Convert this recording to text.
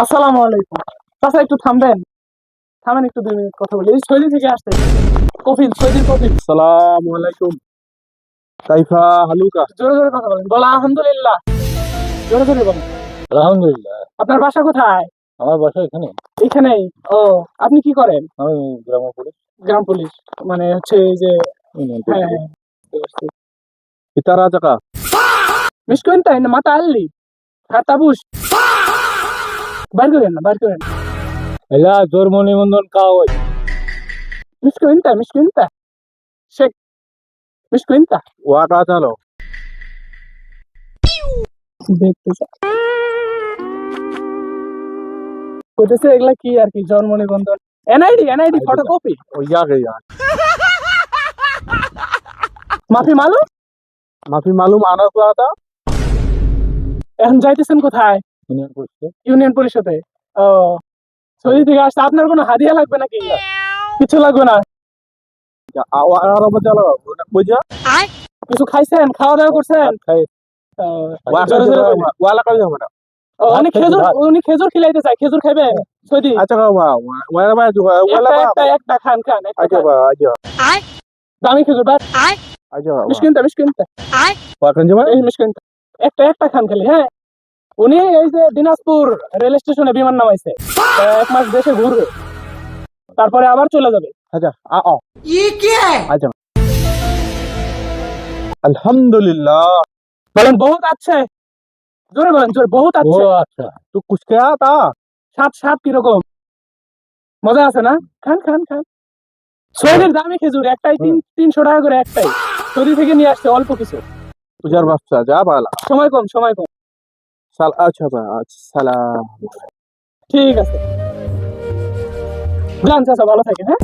আসসালামু আলাইকুম। চাচা একটু থামবেন, থামেন একটু 2 মিনিট কথা বলি। এই সৌদি থেকে আসছে, কফিল, সৌদির কফিল। আসসালামু আলাইকুম। কাইফা হালুকা? জোরে জোরে কথা বলেন, বলা আলহামদুলিল্লাহ, জোরে জোরে বলেন। আলহামদুলিল্লাহ। আপনার বাসা কোথায়? আমার বাসা এখানে। এখানেই। ও, আপনি কি করেন? আমি গ্রাম পুলিশ। গ্রাম পুলিশ, মানে হচ্ছে এই যে, হ্যাঁ হ্যাঁ, বুঝতে পারছি। Itara Jaka. মিস করেন তাই না, মাথা আল্লি তাবুস, বাইর করেন না, বাইর করেন। Ela Jormo Nimondon Kawai. Miss করেন তা শেখ, মিস করেন তা Wata Chalo. দেখতে চা করতেছে এগুলা কি আর কি, জন্ম নিবন্ধন, এনআইডি ফটোকপি। Oya Gaya. মাফি মালুম, Mafi Malum Ana Plata. এখন যাইতেছেন কোথায়? Union Police. ইউনিয়ন পরিষদে। ও, সৌদি থেকে আসছে, আপনার কোনো হাদিয়া লাগবে নাকি? কিছু লাগবে না। Awara Bajala. Buja. কিছু খাইছেন, খাওয়া দাওয়া করছেন? Kai. ও, জোরে জোরে বলেন। Wala Kajamara. ও, উনি খেজুর খিলাইতে চায়, খেজুর খাইবে Saudi? Acha Kawa. Wala Baju. Wala একটা খান খান, একটা Aja খান। Ba. Aja. দামি খেজুর বাস, Aja. মিসকিনটা Wakan Jama. এই মিসকিনটা, একটা খান খালি। হ্যাঁ, উনি এই যে দিনাজপুর রেল স্টেশনে বিমান নামাইছে, 1 মাস দেশে ঘুরবে, তারপরে আবার চলে যাবে। Aja. Aja. Alhamdulillah. বলেন বহুত আছে, জোরে বলেন, জোরে, বহুত আছে। Oh, acha. Tu kuch kya tha? স্বাদ কিরকম, মজা আছে না? খান খান খান। সৌদির দামি খেজুর, একটাই 300 টাকা করে, একটাই সৌদি থেকে নিয়ে আসছে, অল্প কিছু। Ujar basta ja bala. সময় কম, সময় কম। Acha ba. Salam. ঠিক আছে, যান চাচা, ভালো থাকেন। হ্যাঁ।